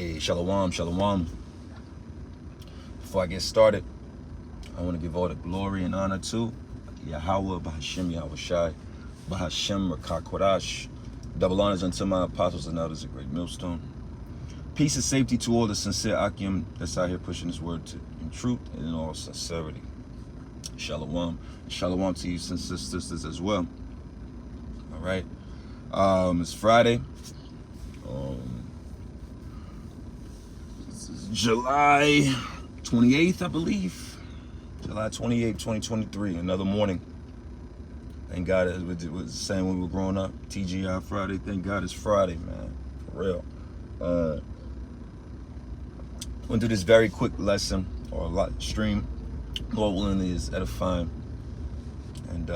Hey, shalom, shalom. Before I get started, I want to give all the glory and honor to Yahweh, Bahashim, Yahweh Shai, Bahashim, Rakakwadash. Double honors unto my apostles and others, a great millstone. Peace and safety to all the sincere Akim that's out here pushing this word in truth and in all sincerity. Shalom. Shalom to you, sisters, as well. All right. It's Friday. This is July 28th, I believe. July 28th, 2023. Another morning. Thank God it was the same when we were growing up. TGI Friday. Thank God it's Friday, man. For real. Went through this very quick lesson or stream. Lord willing is edifying. And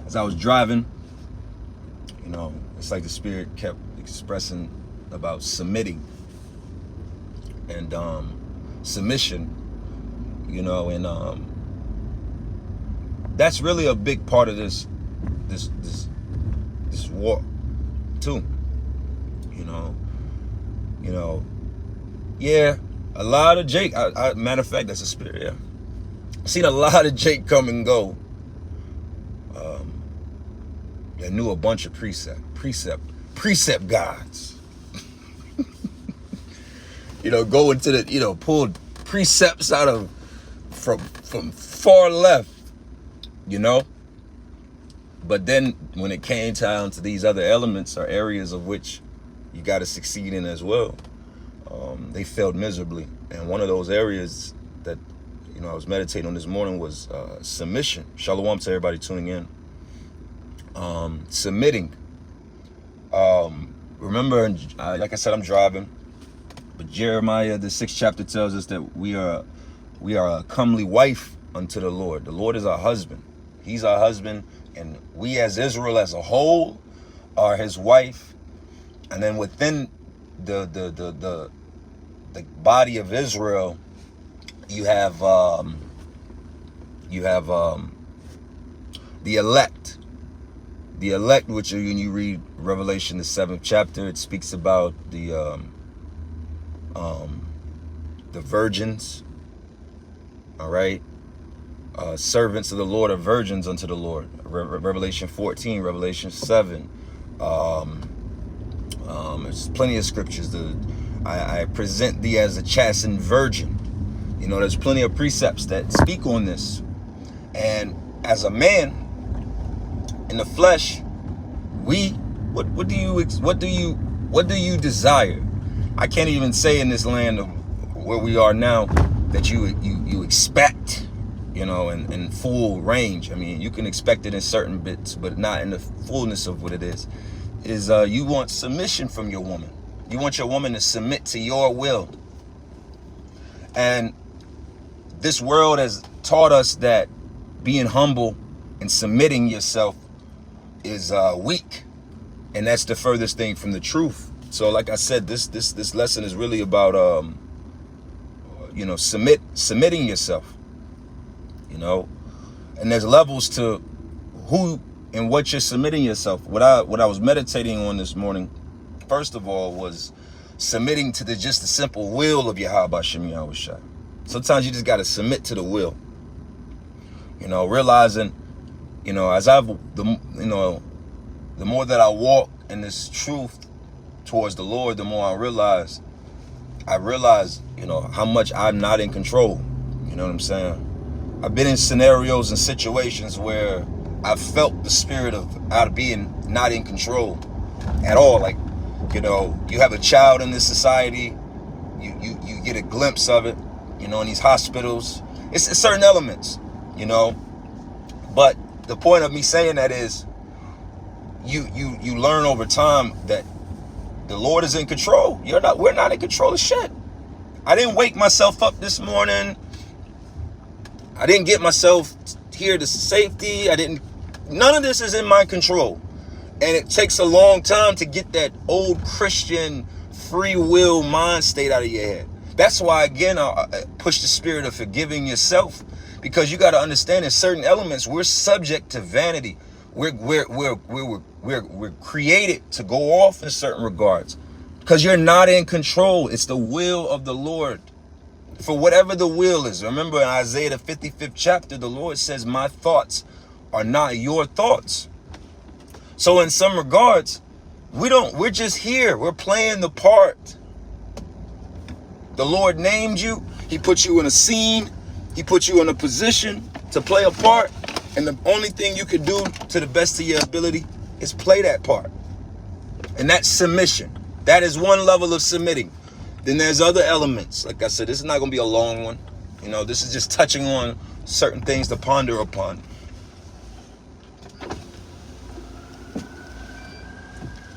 as I was driving, it's like the Spirit kept expressing about submitting and submission, and that's really a big part of this walk too. Yeah, a lot of Jake. Matter of fact, that's a Spirit. Yeah, I've seen a lot of Jake come and go. That knew a bunch of precept gods. Go into the, pulled precepts out of from far left, But then when it came down to these other elements or areas of which you got to succeed in as well, they failed miserably. And one of those areas that, I was meditating on this morning was submission. Shalom to everybody tuning in. Submitting. Remember, like I said, I'm driving, but Jeremiah, the 6th chapter, tells us that we are a comely wife unto the Lord. The Lord is our husband. He's our husband, and we as Israel as a whole are his wife. And then within the body of Israel, you have the elect. The elect, which when you read Revelation, the 7th chapter, it speaks about the virgins. All right, servants of the Lord are virgins unto the Lord. Revelation 14, Revelation 7. There's plenty of scriptures. I present thee as a chastened virgin. There's plenty of precepts that speak on this. And as a man in the flesh, what do you desire? I can't even say in this land of where we are now that you expect, in full range. I mean, you can expect it in certain bits, but not in the fullness of what it is. You want submission from your woman. You want your woman to submit to your will. And this world has taught us that being humble and submitting yourself is weak, and that's the furthest thing from the truth. So like I said, this lesson is really about submitting yourself, and there's levels to who and what you're submitting yourself. What I was meditating on this morning, first of all, was submitting to just the simple will of Yahweh Shem Yahweh Shai. Sometimes you just got to submit to the will, realizing, as the more that I walk in this truth towards the Lord, the more I realize, how much I'm not in control. You know what I'm saying? I've been in scenarios and situations where I've felt the spirit of being not in control at all. Like, you have a child in this society, you get a glimpse of it, in these hospitals. It's certain elements, But the point of me saying that is, you learn over time that the Lord is in control. We're not in control of shit. I didn't wake myself up this morning. I didn't get myself here to safety. None of this is in my control. And it takes a long time to get that old Christian free will mind state out of your head. That's why, again, I push the spirit of forgiving yourself, because you got to understand in certain elements, we're subject to vanity. We're created to go off in certain regards. Because you're not in control. It's the will of the Lord. For whatever the will is. Remember in Isaiah the 55th chapter, the Lord says, my thoughts are not your thoughts. So in some regards, we're just here. We're playing the part. The Lord named you. He put you in a scene. He put you in a position to play a part. And the only thing you can do to the best of your ability is play that part. And that's submission. That is one level of submitting. Then there's other elements. Like I said, this is not going to be a long one. You know, this is just touching on certain things to ponder upon.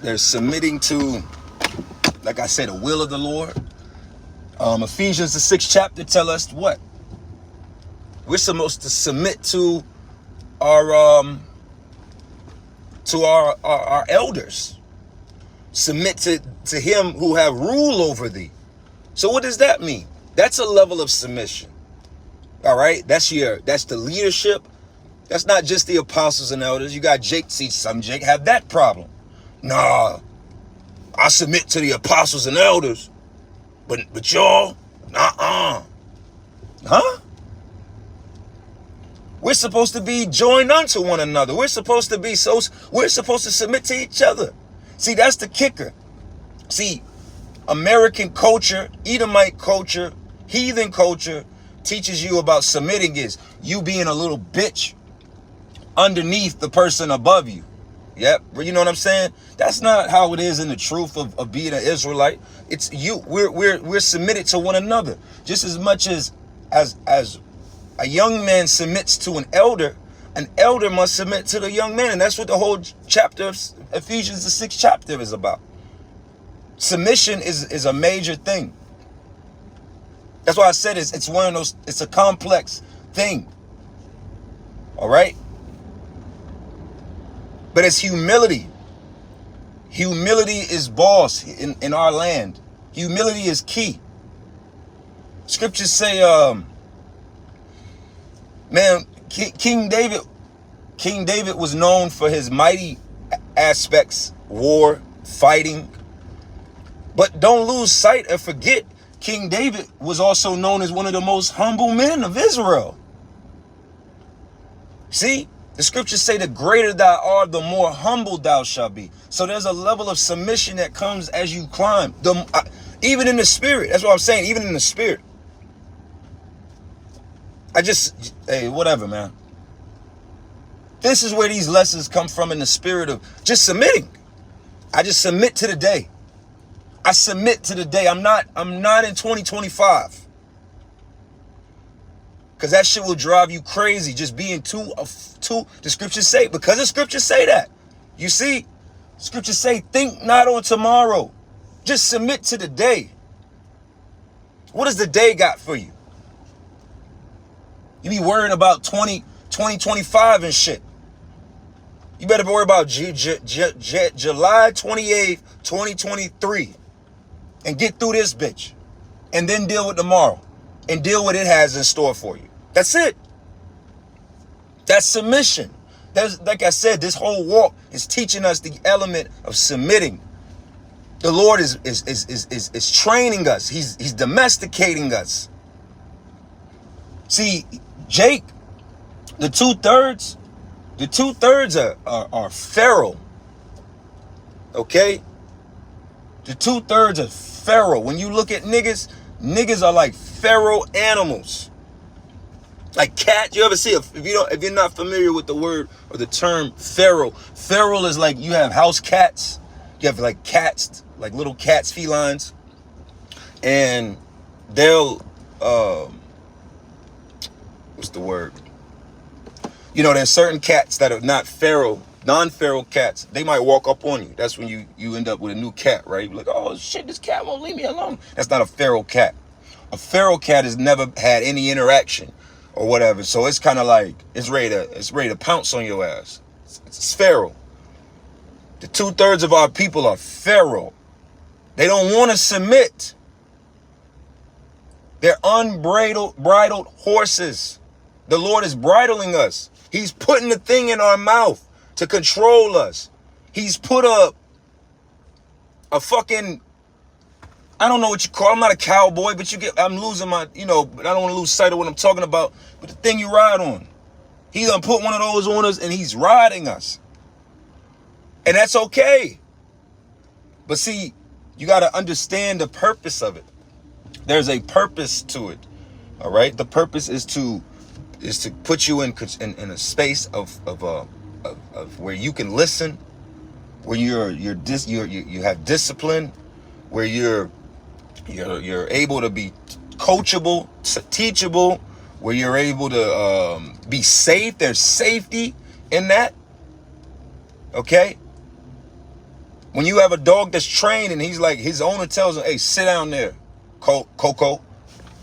There's submitting to, like I said, the will of the Lord. Ephesians the 6th chapter tell us what? We're supposed to submit to our elders. Submit to him who have rule over thee. So what does that mean? That's a level of submission. All right, that's the leadership. That's not just the apostles and elders. You got Jake. See, some Jake have that problem. Nah, I submit to the apostles and elders, but y'all, Huh? We're supposed to be joined unto one another. We're supposed to submit to each other. See, that's the kicker. See, American culture, Edomite culture, heathen culture teaches you about submitting is you being a little bitch underneath the person above you. Yep, you know what I'm saying? That's not how it is in the truth of being an Israelite. It's you. We're submitted to one another just as much as a young man submits to an elder must submit to the young man, and that's what the whole chapter of Ephesians the 6th chapter is about. Submission is a major thing. That's why I said it's one of those. It's a complex thing. All right. But it's humility. Humility is boss in our land. Humility is key. Scriptures say, man, King David was known for his mighty aspects, war, fighting. But don't lose sight or forget, King David was also known as one of the most humble men of Israel. See? The scriptures say the greater thou art, the more humble thou shalt be. So there's a level of submission that comes as you climb. Even in the spirit. That's what I'm saying. Even in the spirit. Hey, whatever, man. This is where these lessons come from, in the spirit of just submitting. I just submit to the day. I submit to the day. I'm not in 2025. Because that shit will drive you crazy. Just being too, the scriptures say, because the scriptures say that. You see, scriptures say, think not on tomorrow. Just submit to the day. What does the day got for you? You be worrying about 2025 and shit. You better worry about July 28th, 2023. And get through this bitch. And then deal with tomorrow. And deal with what it has in store for you. That's it. That's submission. That's, like I said, this whole walk is teaching us the element of submitting. The Lord is training us. He's domesticating us. See, Jake, the two-thirds are feral. Okay? The two-thirds are feral. When you look at niggas are like feral animals. Like cat, you ever see if you're not familiar with the word or the term feral. Feral is like you have house cats. You have like cats, like little cats, felines. And they'll what's the word? You know, there's certain cats that are not feral, non-feral cats. They might walk up on you. That's when you end up with a new cat, right? You're like, oh shit, this cat won't leave me alone. That's not a feral cat. A feral cat has never had any interaction or whatever. So it's kind of like it's ready to pounce on your ass. It's feral. The two-thirds of our people are feral. They don't want to submit. They're bridled horses. The Lord is bridling us. He's putting the thing in our mouth to control us. He's put a fucking I don't know what you call. I'm not a cowboy, but I'm losing my, but I don't want to lose sight of what I'm talking about. But the thing you ride on, he done put one of those on us and he's riding us. And that's okay. But see, you got to understand the purpose of it. There's a purpose to it. All right. The purpose is to put you in a space of where you can listen, where you have discipline, where you're able to be coachable, teachable, where you're able to be safe. There's safety in that. Okay. When you have a dog that's trained and he's like, his owner tells him, hey, sit down there, Coco.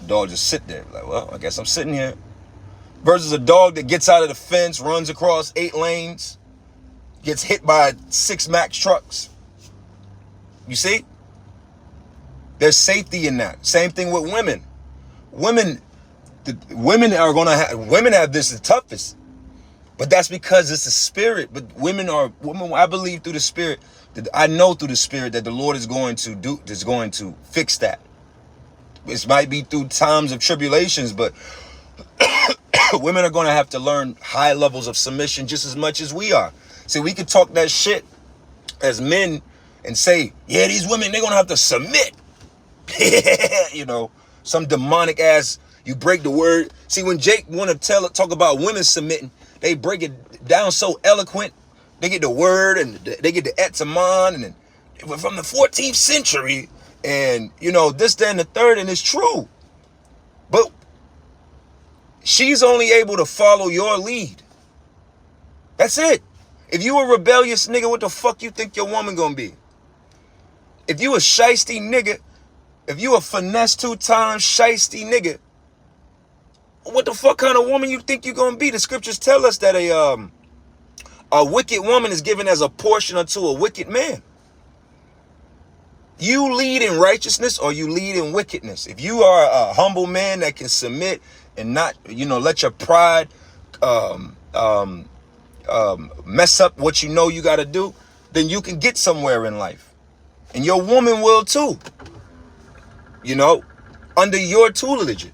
The dog just sit there. Like, well, I guess I'm sitting here. Versus a dog that gets out of the fence, runs across 8 lanes, gets hit by 6 Max trucks. You see? There's safety in that. Same thing with women. Women have this the toughest. But that's because it's a spirit. But women, I believe through the spirit, I know through the spirit that the Lord is going to fix that. It might be through times of tribulations, but women are going to have to learn high levels of submission just as much as we are. See, we can talk that shit as men and say, yeah, these women, they're going to have to submit. Some demonic ass, you break the word. See, when Jake want to talk about women submitting, they break it down so eloquent. They get the word and they get the etymon and from the 14th century and, this, that, and the third, and it's true. But she's only able to follow your lead. That's it. If you a rebellious nigga, what the fuck you think your woman gonna be? If you a shiesty nigga, if you a finesse 2 times shiesty nigga, what the fuck kind of woman you think you gonna be? The scriptures tell us that a wicked woman is given as a portion unto a wicked man. You lead in righteousness or you lead in wickedness. If you are a humble man that can submit and not, let your pride mess up what you got to do, then you can get somewhere in life. And your woman will too. Under your tutelage.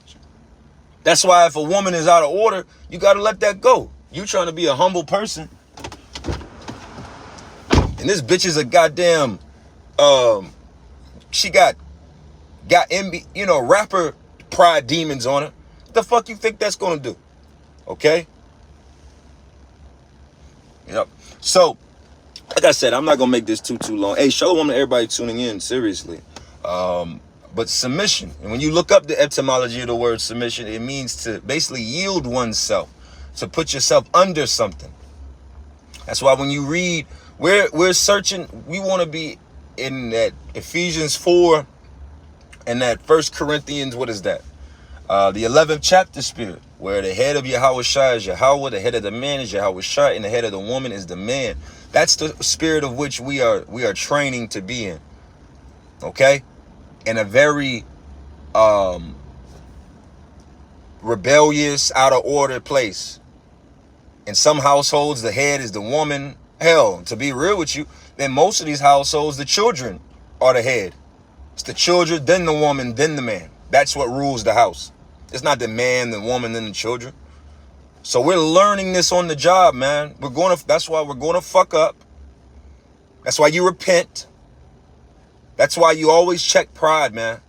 That's why if a woman is out of order, you got to let that go. You trying to be a humble person. And this bitch is a goddamn, she got rapper pride demons on her. What the fuck you think that's going to do? Okay? Yep. So, like I said, I'm not going to make this too long. Hey, shalom to everybody tuning in, seriously. But submission, and when you look up the etymology of the word submission, it means to basically yield oneself, to put yourself under something. That's why when you read, we're searching, we want to be in that Ephesians 4 and that 1 Corinthians, what is that? The 11th chapter spirit, where the head of Yahushua is Yahweh, the head of the man is Yahushua, and the head of the woman is the man. That's the spirit of which we are training to be in. Okay? In a very rebellious, out of order place. In some households, the head is the woman. Hell, to be real with you, in most of these households, the children are the head. It's the children, then the woman, then the man. That's what rules the house. It's not the man, the woman, then the children. So we're learning this on the job, man. That's why we're going to fuck up. That's why you repent. That's why you always check pride, man.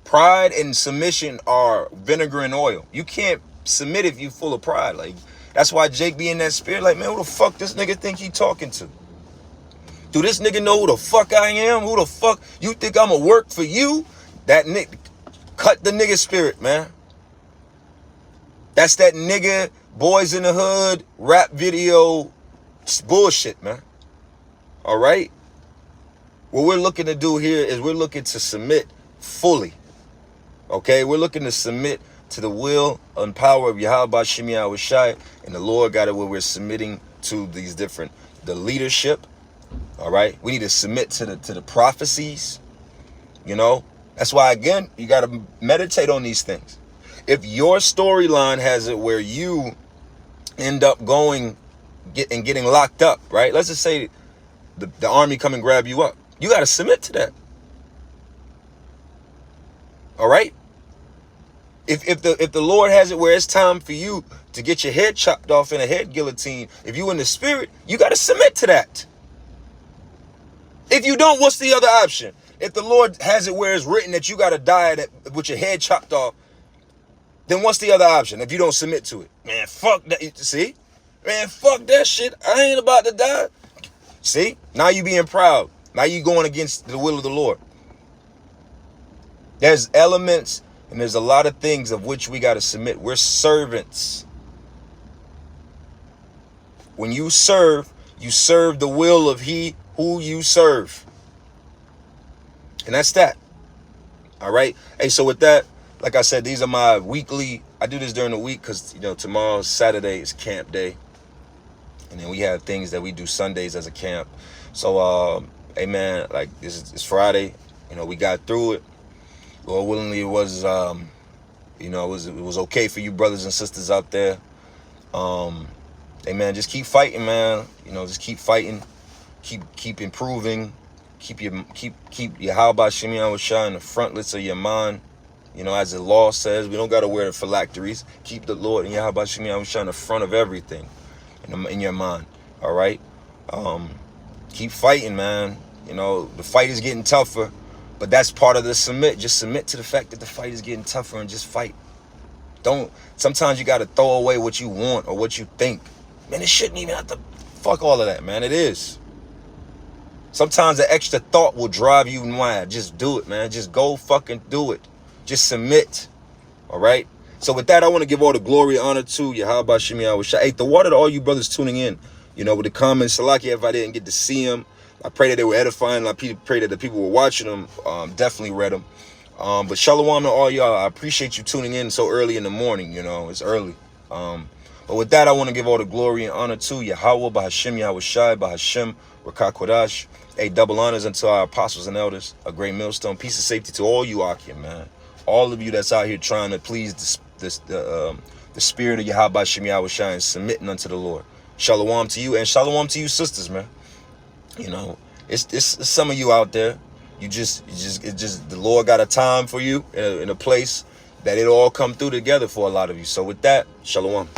Pride and submission are vinegar and oil. You can't submit if you full of pride. Like, that's why Jake be in that spirit. Like, man, who the fuck this nigga think he talking to? Do this nigga know who the fuck I am? Who the fuck you think I'ma work for you? That nigga, cut the nigga spirit, man. That's that nigga, boys in the hood, rap video, bullshit, man. All right? What we're looking to do here is we're looking to submit fully. Okay? We're looking to submit to the will and power of Yahweh Shem Yahushai, and the Lord got it where we're submitting to the leadership. All right? We need to submit to the prophecies. That's why, again, you got to meditate on these things. If your storyline has it where you end up getting locked up, right? Let's just say the army come and grab you up. You got to submit to that. All right. If the Lord has it where it's time for you to get your head chopped off in a head guillotine, if you in the spirit, you got to submit to that. If you don't, what's the other option? If the Lord has it where it's written that you got to die with your head chopped off, then what's the other option if you don't submit to it? Man, fuck that. See? Man, fuck that shit. I ain't about to die. See? Now you being proud. Now you going against the will of the Lord. There's elements and there's a lot of things of which we got to submit. We're servants. When you serve the will of he who you serve. And that's that. All right. Hey, so with that, like I said, these are my weekly. I do this during the week because, tomorrow, Saturday, is camp day. And then we have things that we do Sundays as a camp. So, hey, man, like it's Friday. We got through it. Lord willingly, it was, it was okay for you brothers and sisters out there. Hey, man, just keep fighting, man. Just keep fighting. Keep improving. Keep your Yahweh Shem Yahushua in the frontlets of your mind. As the law says, we don't got to wear the phylacteries. Keep the Lord and Yahweh Shem Yahushua in the front of everything in your mind. All right? Keep fighting, man. The fight is getting tougher, but that's part of the submit. Just submit to the fact that the fight is getting tougher and just fight. Sometimes you got to throw away what you want or what you think. Man, it shouldn't even have to. Fuck all of that, man. It is. Sometimes the extra thought will drive you mad. Just do it, man. Just go fucking do it. Just submit. All right? So with that, I want to give all the glory and honor to Yahweh Shem Yahushua. Hey, the water to all you brothers tuning in. With the comments, Salakia, if I didn't get to see them, I pray that they were edifying. I pray that the people were watching them definitely read them. But shalom to all y'all. I appreciate you tuning in so early in the morning. It's early. But with that, I want to give all the glory and honor to Yahweh, Bahashem Yahushai, Bahashem Rakah Kodash. Hey, double honors unto our apostles and elders, a great millstone. Peace and safety to all you Akim, man. All of you that's out here trying to please the spirit of Yahweh Shem Yahushai and submitting unto the Lord. Shalom to you and shalom to you sisters, man. It's some of you out there. It's just the Lord got a time for you in a place that it all come through together for a lot of you. So with that, shalom.